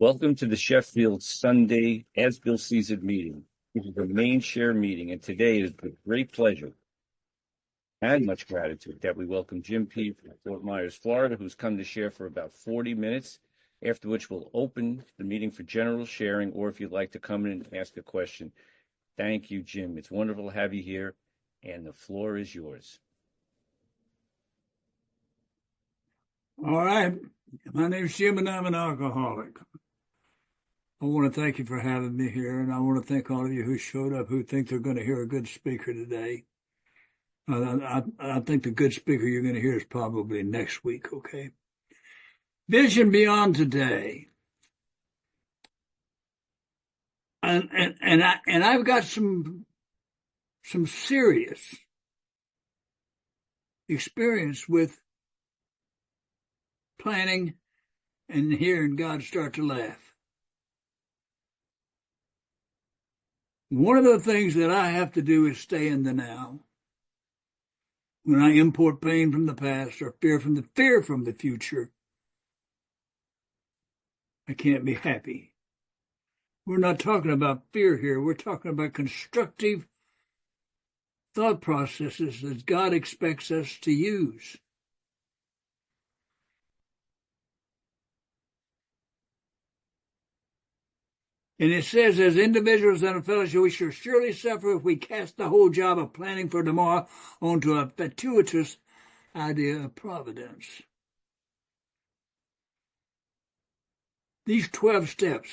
Welcome to the Sheffield Sunday as-bill season meeting. This is the main share meeting, and today is with great pleasure and much gratitude that we welcome Jim P. from Fort Myers, Florida, who's come to share for about 40 minutes, after which we'll open the meeting for general sharing, or if you'd like to come in and ask a question. Thank you, Jim. It's wonderful to have you here, and the floor is yours. All right. My name's Jim, and I'm an alcoholic. I want to thank you for having me here, and I want to thank all of you who showed up who think they're going to hear a good speaker today. I think the good speaker you're going to hear is probably next week, okay? Vision beyond today. And I've got some serious experience with planning and hearing God start to laugh. One of the things that I have to do is stay in the now. When I import pain from the past or fear from the future, I can't be happy. We're not talking about fear here. We're talking about constructive thought processes that God expects us to use. And it says, as individuals and a fellowship, we shall surely suffer if we cast the whole job of planning for tomorrow onto a fatuous idea of providence. These 12 steps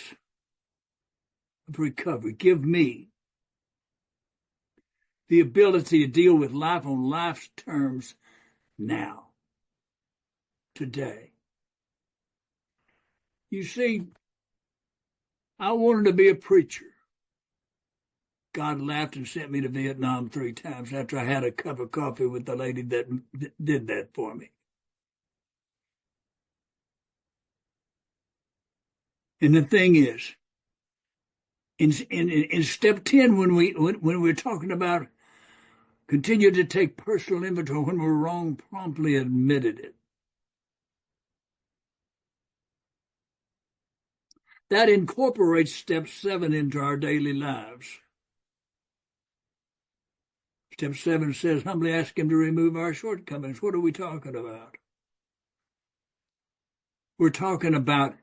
of recovery give me the ability to deal with life on life's terms now, today. You see, I wanted to be a preacher. God laughed and sent me to Vietnam 3 times after I had a cup of coffee with the lady that did that for me. And the thing is, in step 10, when we're talking about continue to take personal inventory, when we're wrong, promptly admitted it. That incorporates step 7 into our daily lives. Step 7 says, humbly ask him to remove our shortcomings. What are we talking about? We're talking about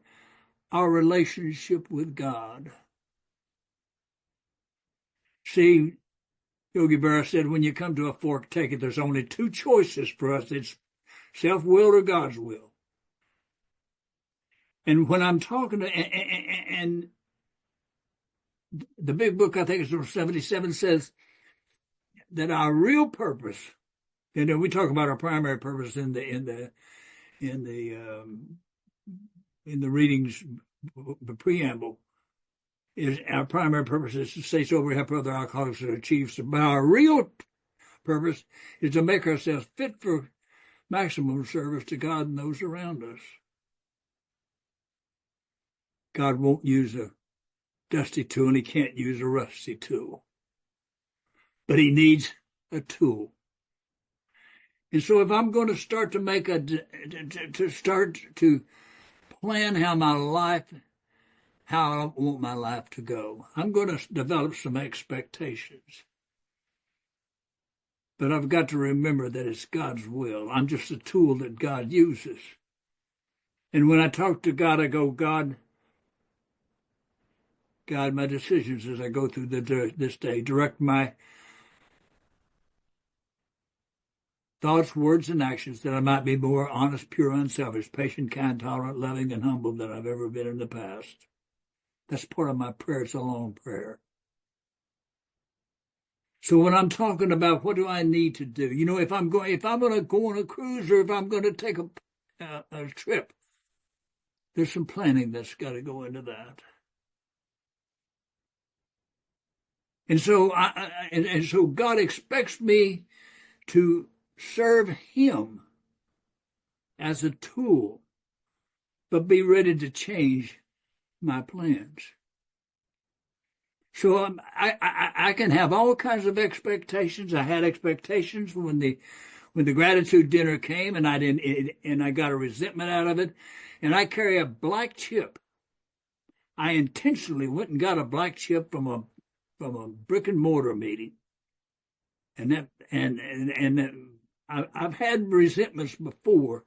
our relationship with God. See, Yogi Berra said, when you come to a fork, take it. There's only 2 choices for us. It's self-will or God's will. And when I'm talking to, and the big book, I think it's number 77, says that our real purpose, and we talk about our primary purpose in the readings, the preamble, is our primary purpose is to stay sober, help other alcoholics to achieve. But our real purpose is to make ourselves fit for maximum service to God and those around us. God won't use a dusty tool, and he can't use a rusty tool. But he needs a tool. And so if I'm going to start to make to plan how I want my life to go, I'm going to develop some expectations. But I've got to remember that it's God's will. I'm just a tool that God uses. And when I talk to God, I go, God, guide my decisions as I go through this day. Direct my thoughts, words, and actions that I might be more honest, pure, unselfish, patient, kind, tolerant, loving, and humble than I've ever been in the past. That's part of my prayer. It's a long prayer. So when I'm talking about what do I need to do, if I'm going to go on a cruise or if I'm going to take a trip, there's some planning that's got to go into that. And so so God expects me to serve him as a tool, but be ready to change my plans. So I can have all kinds of expectations. I had expectations when the gratitude dinner came, and I got a resentment out of it, and I carry a black chip I intentionally went and got a black chip from a brick and mortar meeting, and I've had resentments before.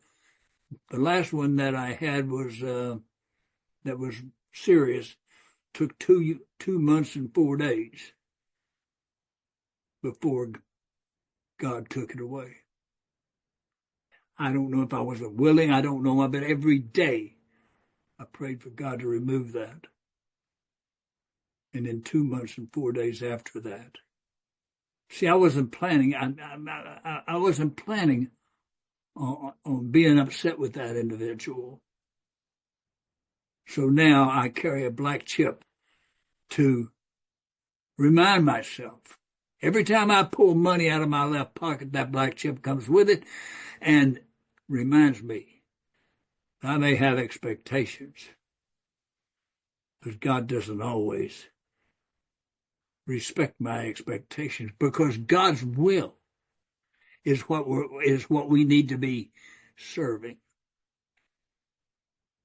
The last one that I had was that was serious. Took 2 months and 4 days before God took it away. I don't know if I wasn't willing. I don't know, but every day I prayed for God to remove that. And then 2 months and 4 days after that. See, I wasn't planning. I wasn't planning on being upset with that individual. So now I carry a black chip to remind myself. Every time I pull money out of my left pocket, that black chip comes with it and reminds me I may have expectations, but God doesn't always respect my expectations, because God's will is what we need to be serving.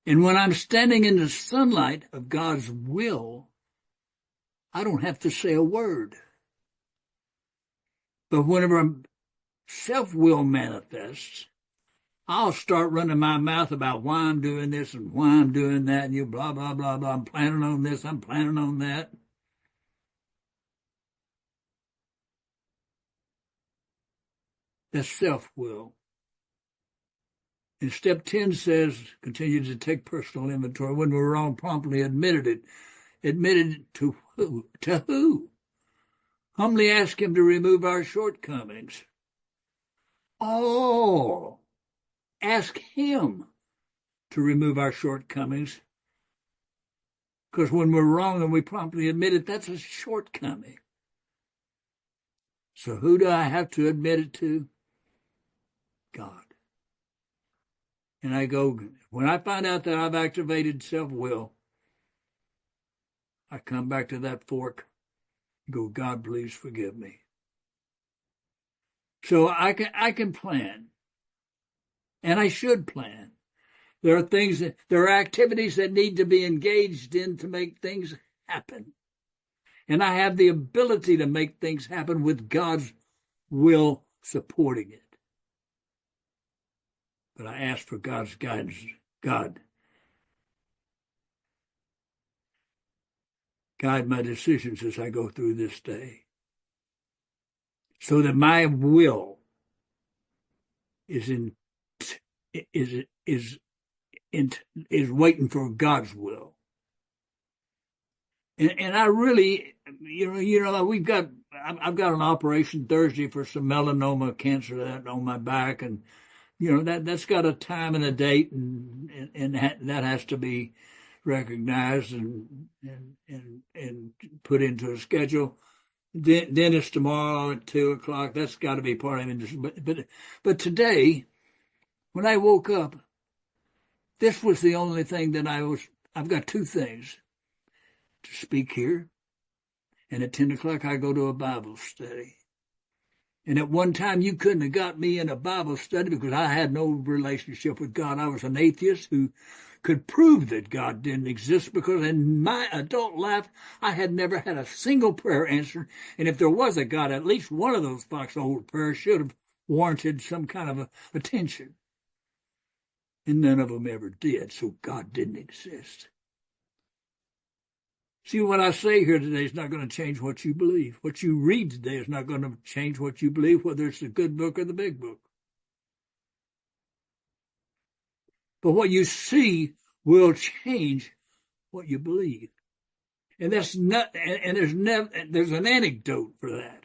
And when I'm standing in the sunlight of God's will, I don't have to say a word. But whenever self-will manifests, I'll start running my mouth about why I'm doing this and why I'm doing that, and you blah, blah, blah, blah. I'm planning on this, I'm planning on that. That's self-will. And step 10 says, continue to take personal inventory. When we're wrong, promptly admitted it. Admitted it to who? To who? Humbly ask him to remove our shortcomings. Oh, ask him to remove our shortcomings. Because when we're wrong and we promptly admit it, that's a shortcoming. So who do I have to admit it to? God. And I go, when I find out that I've activated self-will, I come back to that fork and go, God, please forgive me. So I can plan. And I should plan. There are activities that need to be engaged in to make things happen. And I have the ability to make things happen with God's will supporting it. But I ask for God's guidance. God, guide my decisions as I go through this day, so that my will is waiting for God's will. And I really, I've got an operation Thursday for some melanoma cancer that on my back, and that's got a time and a date, and that has to be recognized and put into a schedule. Dentist tomorrow at 2:00. That's got to be part of it. But today, when I woke up, this was the only thing that I've got two things to speak here. And at 10:00, I go to a Bible study. And at one time, you couldn't have got me in a Bible study because I had no relationship with God. I was an atheist who could prove that God didn't exist, because in my adult life, I had never had a single prayer answered. And if there was a God, at least one of those foxhole prayers should have warranted some kind of attention. And none of them ever did, so God didn't exist. See, what I say here today is not going to change what you believe. What you read today is not going to change what you believe, whether it's the good book or the big book. But what you see will change what you believe. And that's not, and there's an anecdote for that.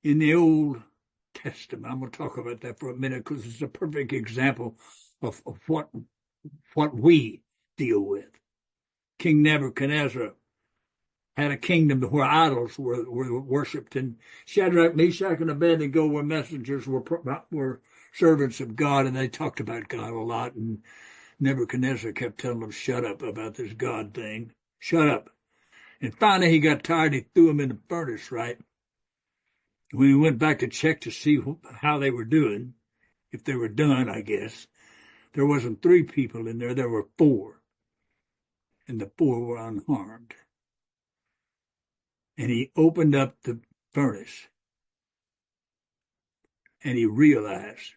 In the Old Testament, I'm going to talk about that for a minute because it's a perfect example of what we deal with. King Nebuchadnezzar had a kingdom where idols were worshipped, and Shadrach, Meshach, and Abednego were messengers, were servants of God, and they talked about God a lot, and Nebuchadnezzar kept telling them, shut up about this God thing. Shut up. And finally he got tired, he threw them in the furnace, right? When he went back to check to see how they were doing, if they were done, I guess, There wasn't 3 people in there. There were 4. And the 4 were unharmed. And he opened up the furnace. And he realized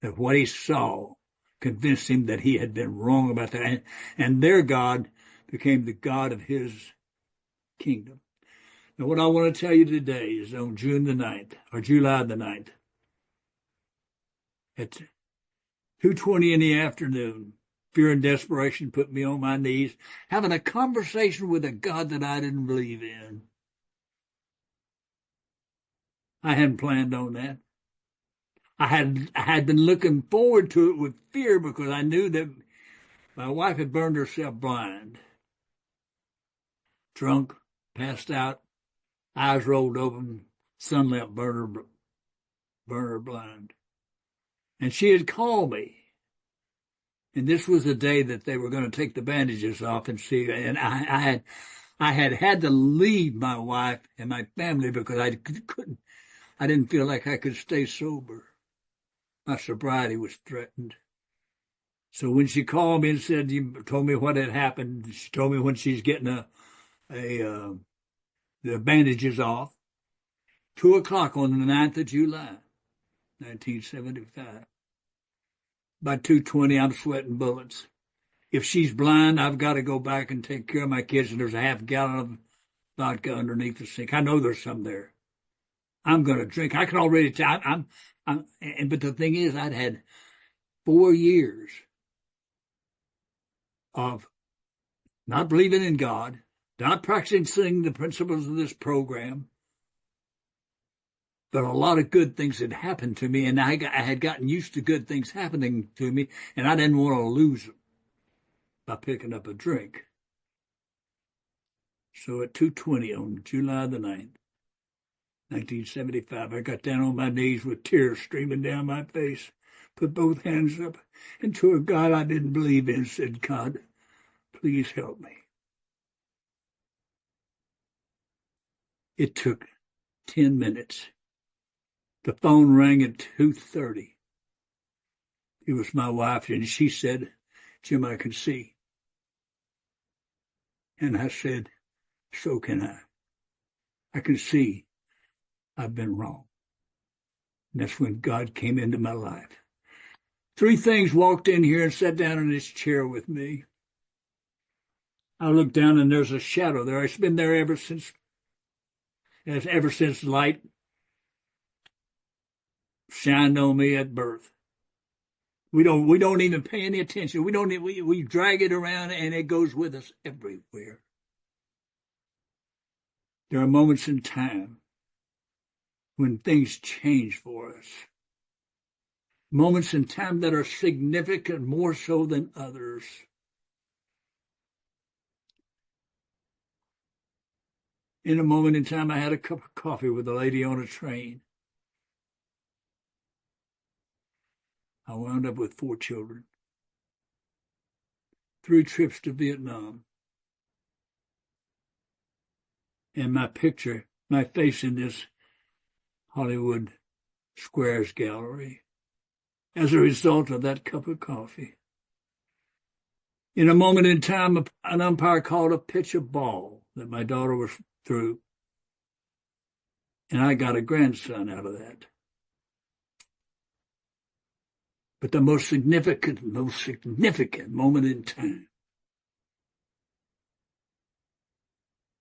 that what he saw convinced him that he had been wrong about that. And their God became the God of his kingdom. Now, what I want to tell you today is on June the 9th, or July the 9th, at 2:20 in the afternoon, fear and desperation put me on my knees, having a conversation with a God that I didn't believe in. I hadn't planned on that. I had been looking forward to it with fear because I knew that my wife had burned herself blind. Drunk, passed out, eyes rolled open, sunlight burned her blind. And she had called me. And this was the day that they were going to take the bandages off and see. And I had to leave my wife and my family because I didn't feel like I could stay sober. My sobriety was threatened. So when she called me and told me what had happened, she told me when she's getting the bandages off, 2:00 on the 9th of July, 1975. By 2:20, I'm sweating bullets. If she's blind, I've got to go back and take care of my kids, and there's a half-gallon of vodka underneath the sink. I know there's some there. I'm going to drink. I can already tell. But the thing is, I'd had 4 years of not believing in God, not practicing the principles of this program, but a lot of good things had happened to me, and I had gotten used to good things happening to me, and I didn't want to lose them by picking up a drink. So at 2:20 on July the 9th, 1975, I got down on my knees with tears streaming down my face, put both hands up, and to a God I didn't believe in, said, God, please help me. It took 10 minutes. The phone rang at 2:30. It was my wife, and she said, Jim, I can see. And I said, so can I. I can see I've been wrong. And that's when God came into my life. 3 things walked in here and sat down in this chair with me. I looked down and there's a shadow there. It's been there ever since light shined on me at birth. We don't even pay any attention. We drag it around and it goes with us everywhere. There are moments in time when things change for us. Moments in time that are significant more so than others. In a moment in time, I had a cup of coffee with a lady on a train. I wound up with 4 children, 3 trips to Vietnam, and my face in this Hollywood Squares gallery as a result of that cup of coffee. In a moment in time, an umpire called a pitch a ball that my daughter was through, and I got a grandson out of that. But the most significant moment in time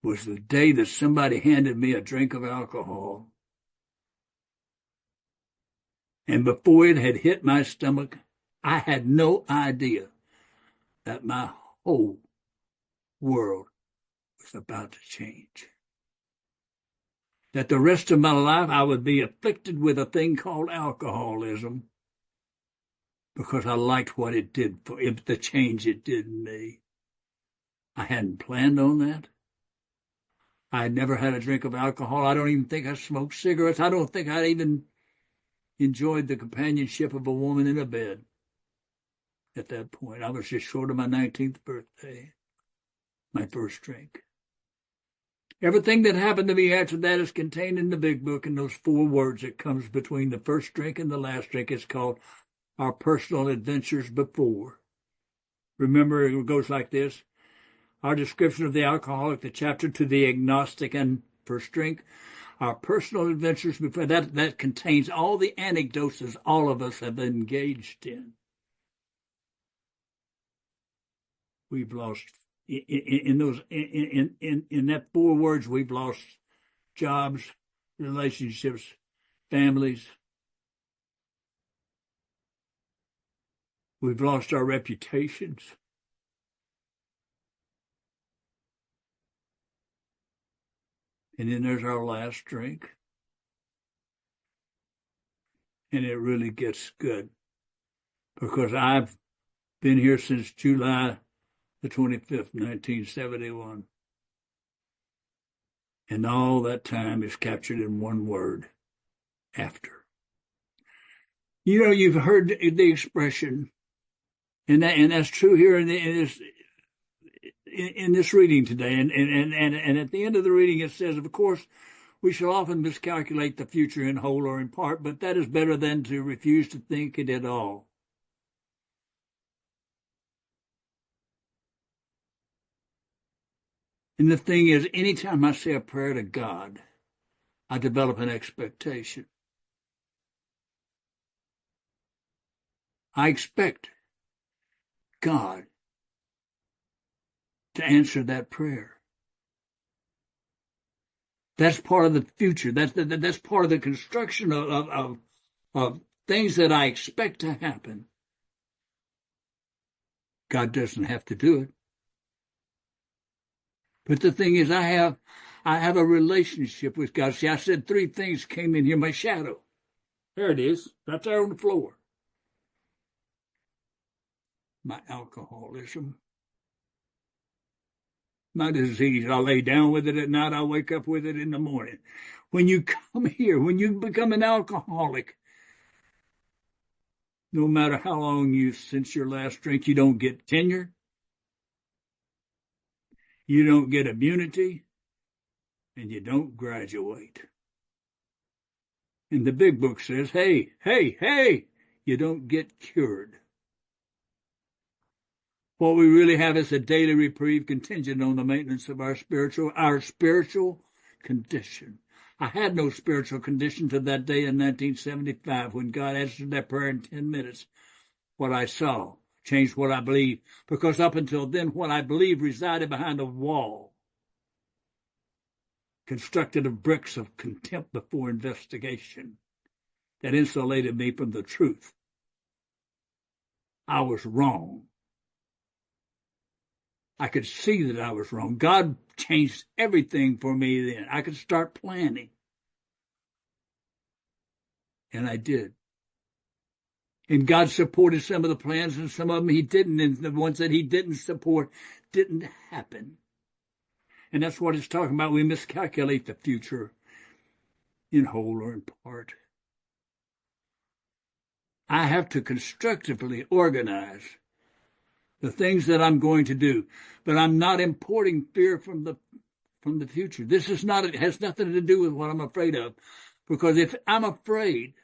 was the day that somebody handed me a drink of alcohol. And before it had hit my stomach, I had no idea that my whole world was about to change. That the rest of my life I would be afflicted with a thing called alcoholism because I liked what it did for it, the change it did in me. I hadn't planned on that. I had never had a drink of alcohol. I don't even think I smoked cigarettes. I don't think I even enjoyed the companionship of a woman in a bed at that point. I was just short of my 19th birthday, my first drink. Everything that happened to me after that is contained in the big book, and those 4 words that comes between the first drink and the last drink is called our personal adventures before. Remember, it goes like this. Our description of the alcoholic, the chapter to the agnostic and first drink. Our personal adventures before that contains all the anecdotes all of us have engaged in. We've lost in that 4 words. We've lost jobs, relationships, families. We've lost our reputations. And then there's our last drink. And it really gets good, because I've been here since July the 25th, 1971. And all that time is captured in one word: after. You know, you've heard the expression, and that's true here in this reading today. And at the end of the reading, it says, of course, we shall often miscalculate the future in whole or in part, but that is better than to refuse to think it at all. And the thing is, anytime I say a prayer to God, I develop an expectation. I expect God to answer that prayer. That's part of the future. That's part of the construction of things that I expect to happen. God doesn't have to do it. But the thing is, I have a relationship with God. See, I said 3 things came in here. My shadow. There it is. Right there on the floor. My alcoholism. My disease. I lay down with it at night. I wake up with it in the morning. When you come here, when you become an alcoholic, no matter how long since your last drink, you don't get tenure. You don't get immunity, and you don't graduate. And the big book says, hey, you don't get cured. What we really have is a daily reprieve contingent on the maintenance of our spiritual condition. I had no spiritual condition to that day in 1975 when God answered that prayer in 10 minutes. What I saw changed what I believed, because up until then, what I believed resided behind a wall constructed of bricks of contempt before investigation that insulated me from the truth. I was wrong. I could see that I was wrong. God changed everything for me then. I could start planning. And I did. And God supported some of the plans, and some of them he didn't. And the ones that he didn't support didn't happen. And that's what it's talking about. We miscalculate the future in whole or in part. I have to constructively organize the things that I'm going to do, but I'm not importing fear from the future. This is not, it has nothing to do with what I'm afraid of, because if I'm afraid,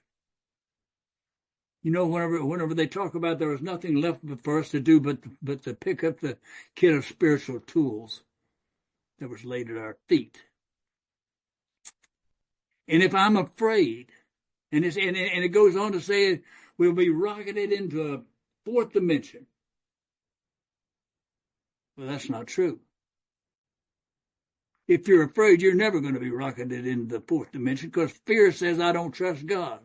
you know, whenever they talk about there was nothing left for us to do but to pick up the kit of spiritual tools that was laid at our feet. And if I'm afraid, and it goes on to say we'll be rocketed into a 4th dimension. Well, that's not true. If you're afraid, you're never going to be rocketed into the 4th dimension, because fear says I don't trust God.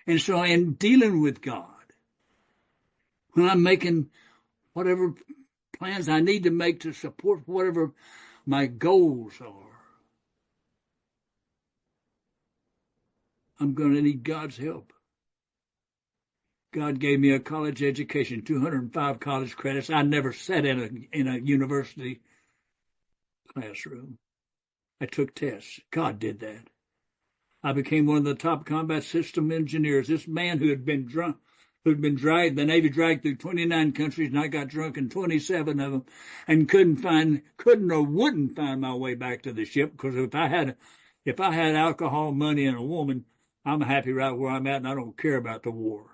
And so in dealing with God, when I'm making whatever plans I need to make to support whatever my goals are, I'm going to need God's help. God gave me a college education, 205 college credits. I never sat in a university classroom. I took tests. God did that. I became one of the top combat system engineers. This man who had been drunk, who'd been dragged, the Navy dragged through 29 countries, and I got drunk in 27 of them, and couldn't or wouldn't find my way back to the ship, because if I had alcohol, money, and a woman, I'm happy right where I'm at, and I don't care about the war.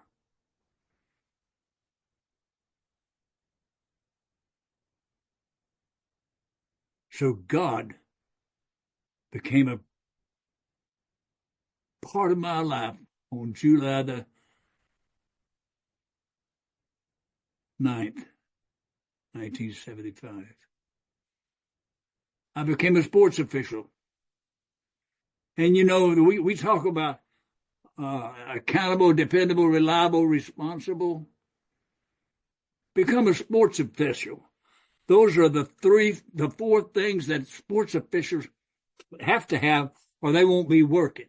So God became a part of my life on July the 9th, 1975. I became a sports official. And we talk about accountable, dependable, reliable, responsible. Become a sports official. Those are the four things that sports officials have to have, or they won't be working.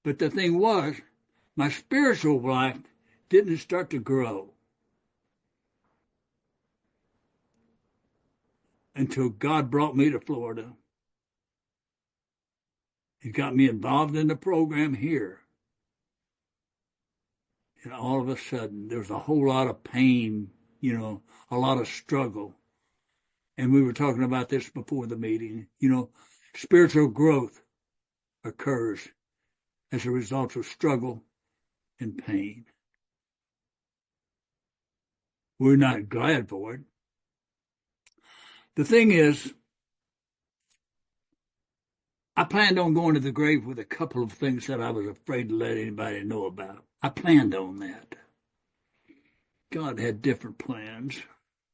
But the thing was, my spiritual life didn't start to grow until God brought me to Florida. He got me involved in the program here. And all of a sudden, there was a whole lot of pain, a lot of struggle. And we were talking about this before the meeting. Spiritual growth occurs as a result of struggle and pain. We're not glad for it. The thing is, I planned on going to the grave with a couple of things that I was afraid to let anybody know about. I planned on that. God had different plans.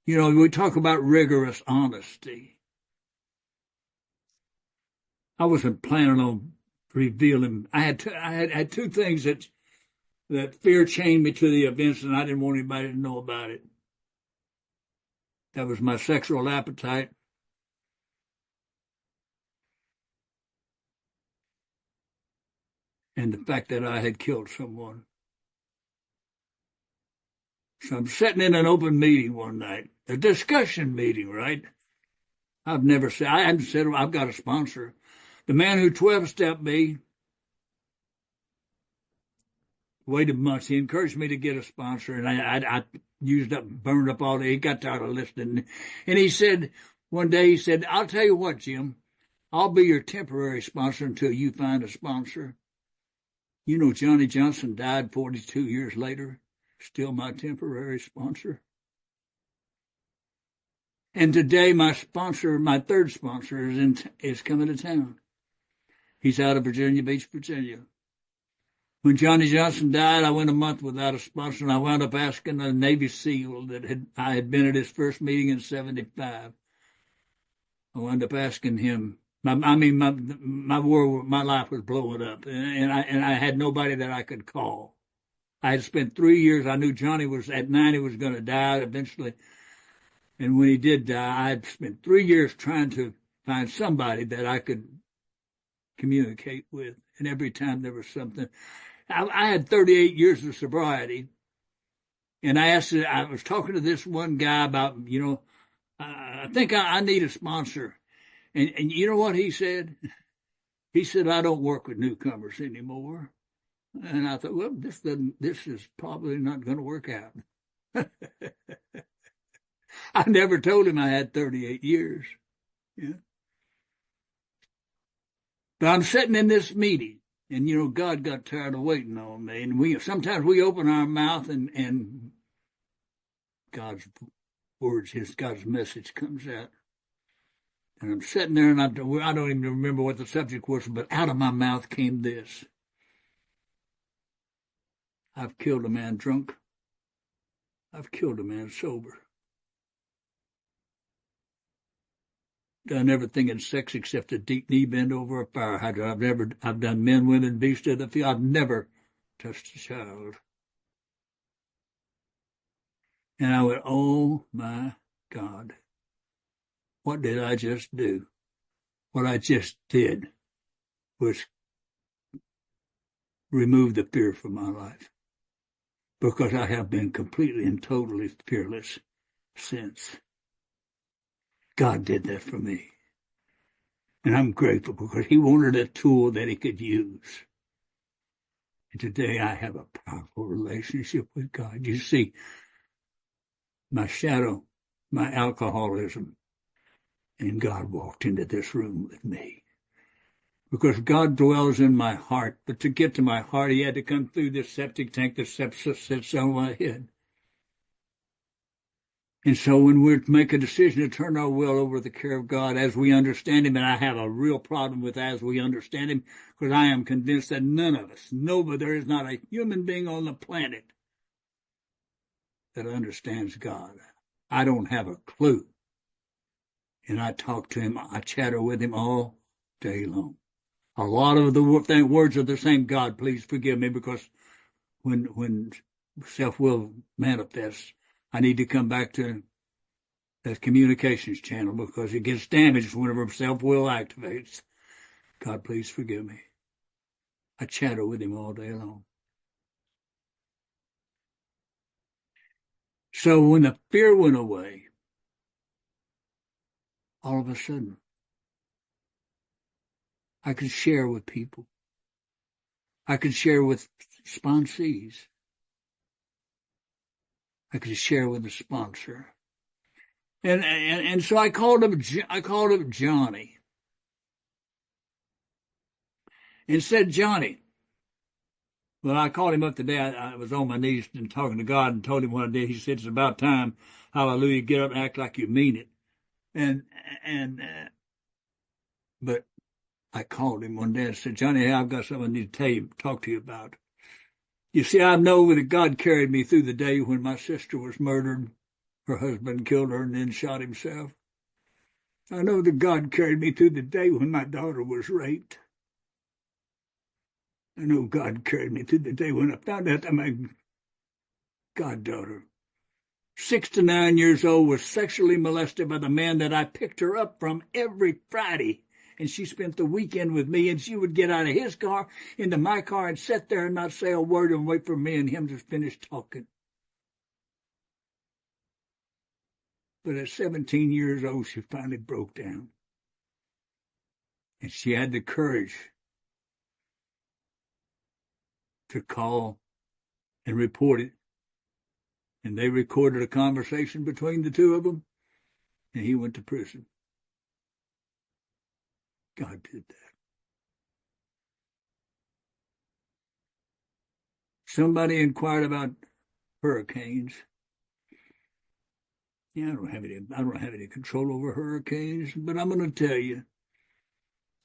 We talk about rigorous honesty. I wasn't planning on revealing. I had two things that fear chained me to the events, and I didn't want anybody to know about it. That was my sexual appetite and the fact that I had killed someone. So I'm sitting in an open meeting one night, a discussion meeting, right? I hadn't said, I've got a sponsor. The man who 12-stepped me waited months. He encouraged me to get a sponsor, and I burned up all day. He got tired of listening. And he said, one day, he said, I'll tell you what, Jim, I'll be your temporary sponsor until you find a sponsor. Johnny Johnson died 42 years later, still my temporary sponsor. And today my third sponsor is coming to town. He's out of Virginia Beach, Virginia. When Johnny Johnson died, I went a month without a sponsor, and I wound up asking a Navy SEAL I had been at his first meeting in 75. I wound up asking him. My life was blowing up, and I had nobody that I could call. I had spent 3 years. I knew Johnny was at 90 was going to die eventually, and when he did die, I had spent 3 years trying to find somebody that I could communicate with, and every time there was something. I had 38 years of sobriety, and I was talking to this one guy about, I think I need a sponsor. And you know what he said? He said, I don't work with newcomers anymore. And I thought, well, this is probably not going to work out. I never told him I had 38 years. Yeah. But I'm sitting in this meeting, and God got tired of waiting on me. And sometimes we open our mouth and God's words, God's message comes out. And I'm sitting there, and I don't even remember what the subject was, but out of my mouth came this. I've killed a man drunk. I've killed a man sober. Done everything in sex except a deep knee bend over a fire hydrant. I've done men, women, beasts of the field. I've never touched a child. And I went, oh my God. What did I just do? What I just did was remove the fear from my life, because I have been completely and totally fearless since. God did that for me. And I'm grateful because he wanted a tool that he could use. And today I have a powerful relationship with God. You see, my shadow, my alcoholism, and God walked into this room with me. because God dwells in my heart. But to get to my heart, he had to come through this septic tank that sits on my head. And so when we make a decision to turn our will over to the care of God as we understand him, and I have a real problem with as we understand him, because I am convinced that none of us, nobody, there is not a human being on the planet that understands God. I don't have a clue. And I talk to him, I chatter with him all day long. A lot of the words are the same. God, please forgive me, because when self-will manifests, I need to come back to that communications channel because it gets damaged whenever self-will activates. God, please forgive me. I chatter with him all day long. So when the fear went away, all of a sudden, I could share with people. I could share with sponsees. I could share with the sponsor. And so I called up Johnny and said, Johnny, well, I called him up today. I was on my knees and talking to God and told him what I did. He said, it's about time. Hallelujah. Get up and act like you mean it. But I called him one day and said, Johnny, hey, I've got something I need to talk to you about. You see, I know that God carried me through the day when my sister was murdered. Her husband killed her and then shot himself. I know that God carried me through the day when my daughter was raped. I know God carried me through the day when I found out that my goddaughter, 6 to 9 years old, was sexually molested by the man that I picked her up from every Friday. And she spent the weekend with me, and she would get out of his car into my car and sit there and not say a word and wait for me and him to finish talking. But at 17 years old, she finally broke down. And she had the courage to call and report it. And they recorded a conversation between the two of them, and he went to prison. God did that. Somebody inquired about hurricanes. Yeah, I don't have any control over hurricanes, but I'm going to tell you,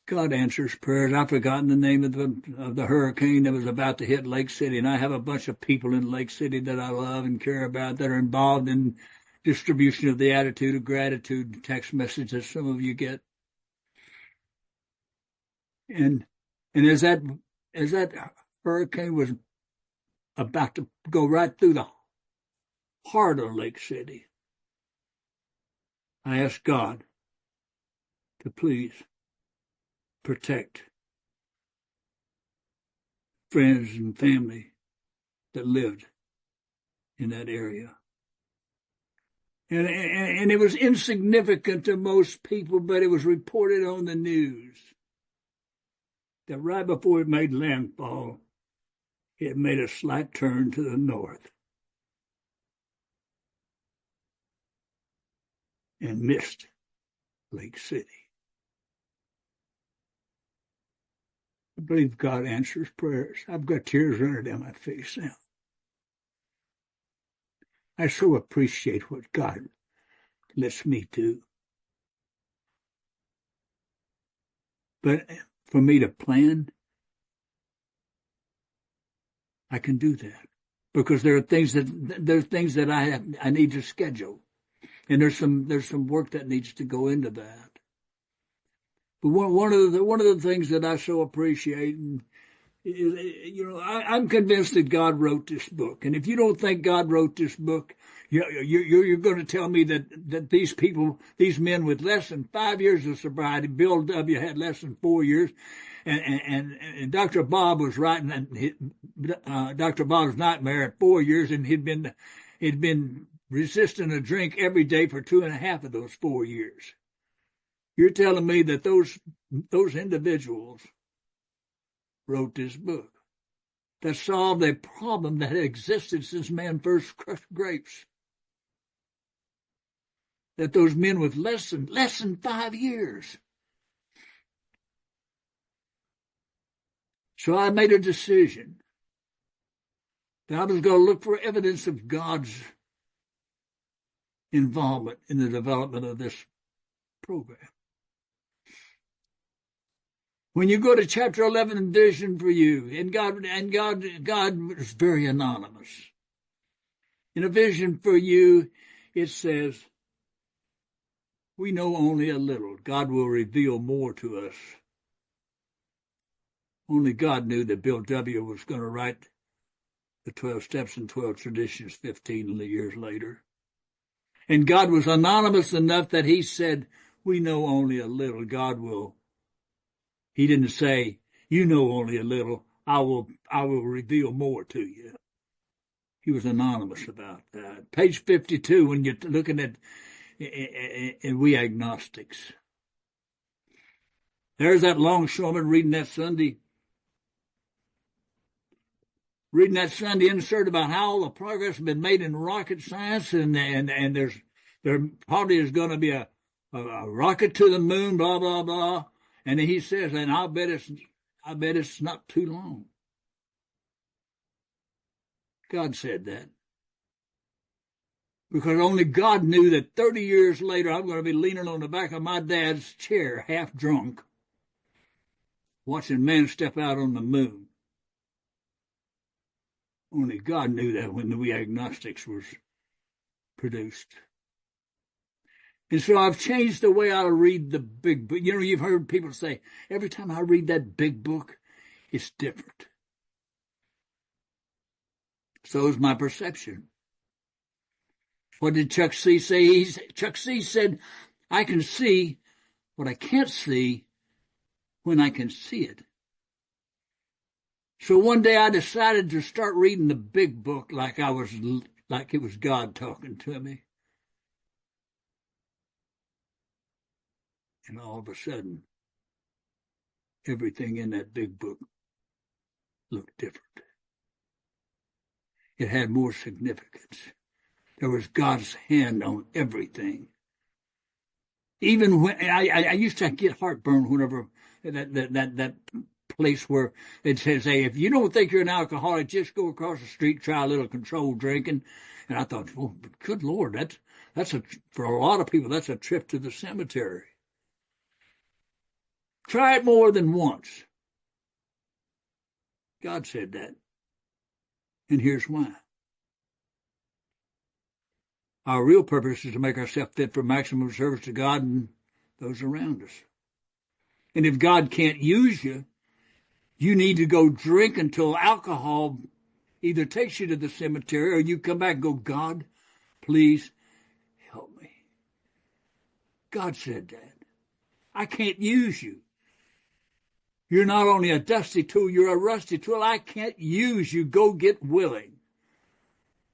God answers prayers. I've forgotten the name of the hurricane that was about to hit Lake City, and I have a bunch of people in Lake City that I love and care about that are involved in distribution of the attitude of gratitude text message that some of you get. And as that hurricane was about to go right through the heart of Lake City, I asked God to please protect friends and family that lived in that area. And it was insignificant to most people, but it was reported on the news that right before it made landfall, it made a slight turn to the north and missed Lake City. I believe God answers prayers. I've got tears running down my face now. I so appreciate what God lets me do. But for me to plan, I can do that because there's things that I need to schedule, and there's some work that needs to go into that. But one of the things that I so appreciate is, I'm convinced that God wrote this book, and if you don't think God wrote this book, you're going to tell me that these people, these men with less than 5 years of sobriety, Bill W. had less than 4 years, and Dr. Bob was writing, and Dr. Bob's nightmare at 4 years, and he'd been resisting a drink every day for 2.5 of those 4 years. You're telling me that those individuals wrote this book that solved a problem that had existed since man first crushed grapes. That those men with less than 5 years So I made a decision that I was going to look for evidence of God's involvement in the development of this program. When you go to chapter 11 in Vision for You, God was very anonymous. In a vision for you, it says, we know only a little. God will reveal more to us. Only God knew that Bill W. was going to write the 12 Steps and 12 Traditions 15 years later. And God was anonymous enough that he said, we know only a little. God will. He didn't say, you know only a little. I will reveal more to you. He was anonymous about that. Page 52, when you're looking at we agnostics. There's that longshoreman reading that Sunday insert about how all the progress has been made in rocket science, and there probably is going to be a rocket to the moon, blah blah blah. And he says, and I bet it's not too long. God said that. Because only God knew that 30 years later I'm going to be leaning on the back of my dad's chair, half drunk, watching man step out on the moon. Only God knew that when the We Agnostics was produced. And so I've changed the way I read the big book. You know, you've heard people say, every time I read that big book, it's different. So is my perception. What did Chuck C. say? Chuck C. said, I can see what I can't see when I can see it. So one day I decided to start reading the big book like it was God talking to me. And all of a sudden, everything in that big book looked different. It had more significance. There was God's hand on everything. Even when I used to get heartburn whenever that place where it says, hey, if you don't think you're an alcoholic, just go across the street, try a little controlled drinking. And I thought, well, good Lord, that's for a lot of people, that's a trip to the cemetery. Try it more than once. God said that. And here's why. Our real purpose is to make ourselves fit for maximum service to God and those around us. And if God can't use you, you need to go drink until alcohol either takes you to the cemetery or you come back and go, God, please help me. God said that. I can't use you. You're not only a dusty tool, you're a rusty tool. I can't use you. Go get willing.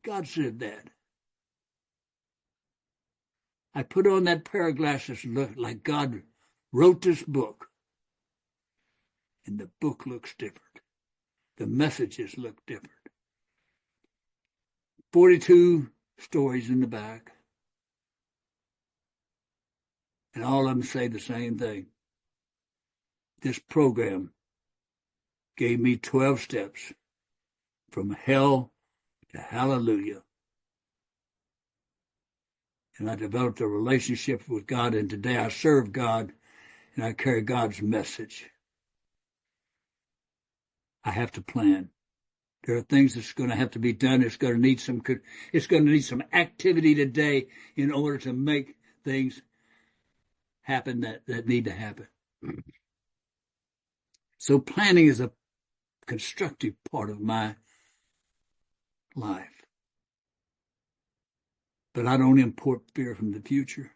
God said that. I put on that pair of glasses and looked like God wrote this book. And the book looks different. The messages look different. 42 stories in the back. And all of them say the same thing. This program gave me 12 steps from hell to hallelujah. And I developed a relationship with God, and today I serve God, and I carry God's message. I have to plan. There are things that's going to have to be done. It's going to need some activity today in order to make things happen that need to happen. So planning is a constructive part of my life. But I don't import fear from the future.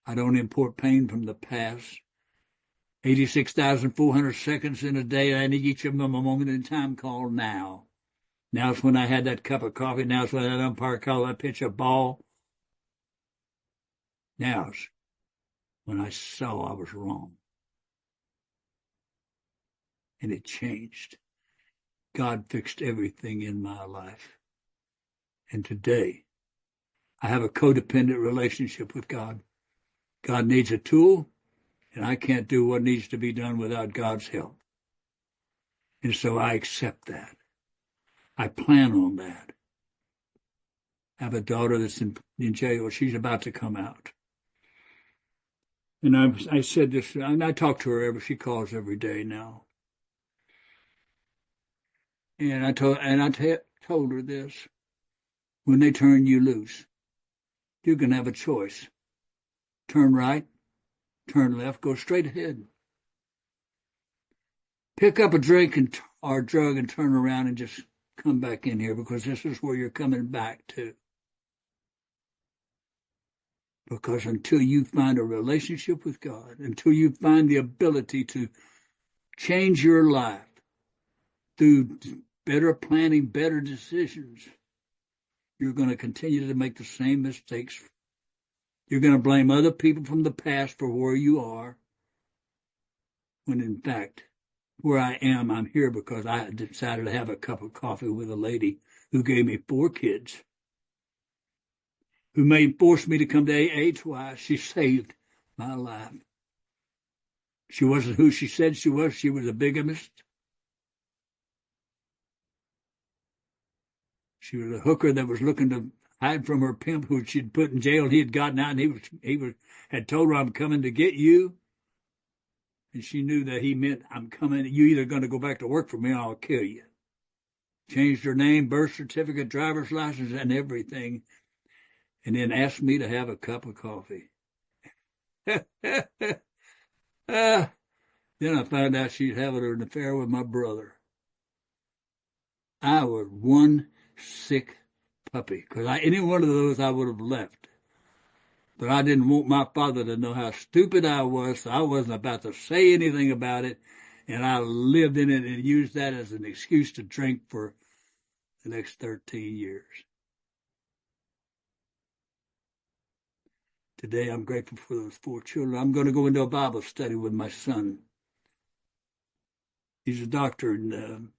I don't import pain from the past. 86,400 seconds in a day, and each of them a moment in time called now. Now's when I had that cup of coffee. Now's when that umpire called that pitch a ball. Now's when I saw I was wrong. And it changed. God fixed everything in my life. And today, I have a codependent relationship with God. God needs a tool, and I can't do what needs to be done without God's help. And so I accept that. I plan on that. I have a daughter that's in jail. She's about to come out. And I said this, and I talk to her she calls every day now. And I told her this: when they turn you loose, you can have a choice. Turn right, turn left, go straight ahead. Pick up a drink or a drug and turn around and just come back in here, because this is where you're coming back to. Because until you find a relationship with God, until you find the ability to change your life through better planning, better decisions, you're going to continue to make the same mistakes. You're going to blame other people from the past for where you are, when in fact, where I am, I'm here because I decided to have a cup of coffee with a lady who gave me 4 kids, who forced me to come to AA twice. She saved my life. She wasn't who she said she was. She was a bigamist. She was a hooker that was looking to hide from her pimp, who she'd put in jail. And he had gotten out, and he had told her, "I'm coming to get you." And she knew that he meant, "I'm coming. You either going to go back to work for me, or I'll kill you." Changed her name, birth certificate, driver's license, and everything, and then asked me to have a cup of coffee. Then I found out she's having an affair with my brother. I was one sick puppy, because any one of those I would have left. But I didn't want my father to know how stupid I was, so I wasn't about to say anything about it, and I lived in it and used that as an excuse to drink for the next 13 years. Today, I'm grateful for those 4 children. I'm going to go into a Bible study with my son. He's a doctor and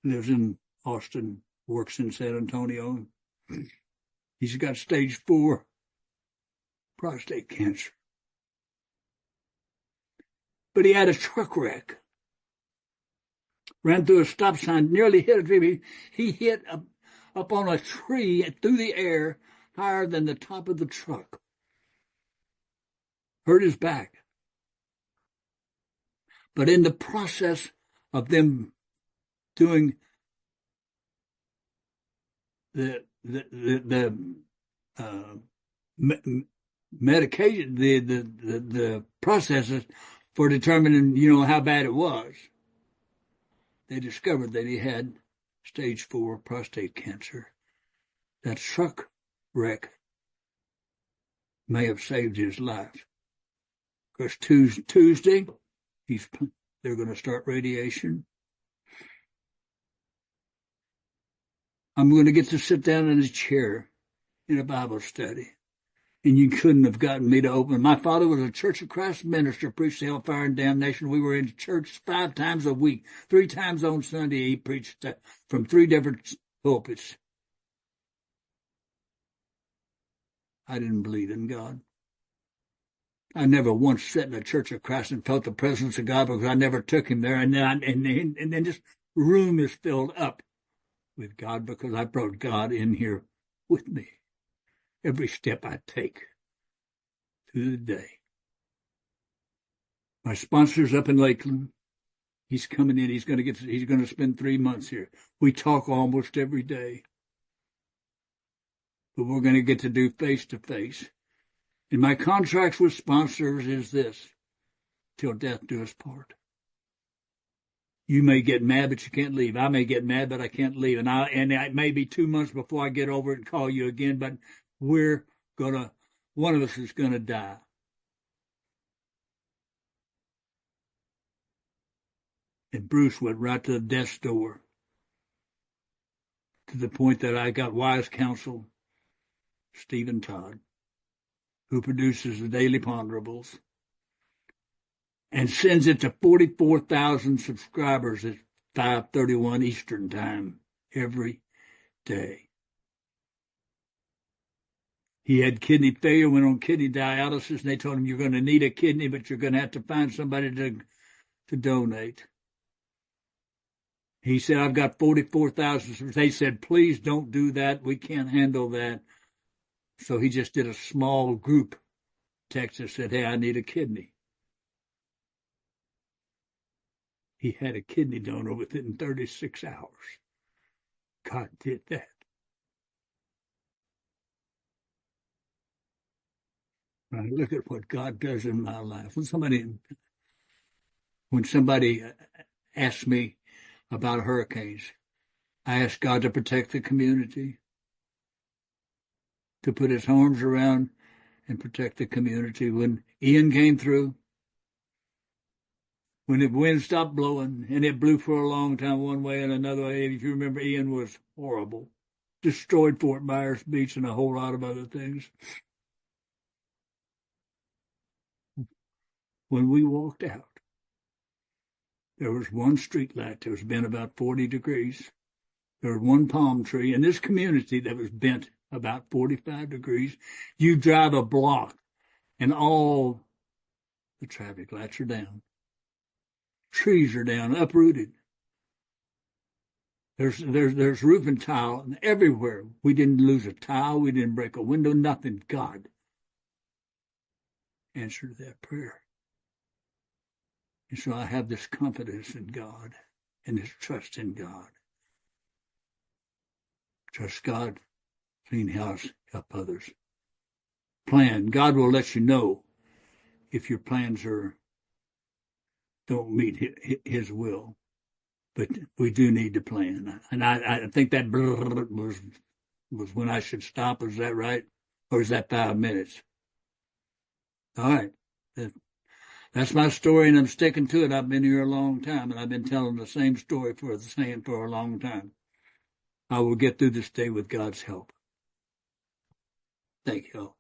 lives in Austin, works in San Antonio. He's got stage 4 prostate cancer. But he had a truck wreck. Ran through a stop sign, nearly hit a tree. He hit up on a tree through the air, higher than the top of the truck. Hurt his back. But in the process of them doing the medication, the processes for determining, how bad it was, they discovered that he had stage 4 prostate cancer. That truck wreck may have saved his life. Because Tuesday, they're going to start radiation. I'm going to get to sit down in a chair in a Bible study. And you couldn't have gotten me to open. My father was a Church of Christ minister, preached hellfire and damnation. We were in church 5 times a week. 3 times on Sunday, he preached from 3 different pulpits. I didn't believe in God. I never once sat in a Church of Christ and felt the presence of God, because I never took him there. And then this room is filled up with God, because I brought God in here with me every step I take through the day. My sponsor's up in Lakeland. He's coming in. He's going to spend 3 months here. We talk almost every day, but we're going to get to do face to face. And my contracts with sponsors is this: till death do us part. You may get mad, but you can't leave. I may get mad, but I can't leave. And it may be 2 months before I get over it and call you again, but one of us is going to die. And Bruce went right to the death's door, to the point that I got wise counsel, Stephen Todd, who produces the Daily Ponderables, and sends it to 44,000 subscribers at 5:31 Eastern Time every day. He had kidney failure, went on kidney dialysis, and they told him, "You're going to need a kidney, but you're going to have to find somebody to donate." He said, I've got 44,000. They said, please don't do that. We can't handle that. So he just did a small group text and said, hey, I need a kidney. He had a kidney donor within 36 hours. God did that. When I look at what God does in my life, when somebody asks me about hurricanes, I ask God to protect the community, to put his arms around and protect the community. When Ian came through, when the wind stopped blowing, and it blew for a long time one way and another way, if you remember, Ian was horrible. Destroyed Fort Myers Beach and a whole lot of other things. When we walked out, there was one street light that was bent about 40 degrees. There was one palm tree in this community that was bent about 45 degrees. You drive a block and all the traffic lights are down. Trees are down, uprooted. There's roof and tile everywhere. We didn't lose a tile. We didn't break a window, nothing. God answered that prayer. And so I have this confidence in God and this trust in God. Trust God, clean house, help others. Plan. God will let you know if your plans don't meet his will. But we do need to plan. And I think that was when I should stop. Is that right? Or is that 5 minutes? All right. That's my story, and I'm sticking to it. I've been here a long time, and I've been telling the same story for a long time. I will get through this day with God's help. Thank you all.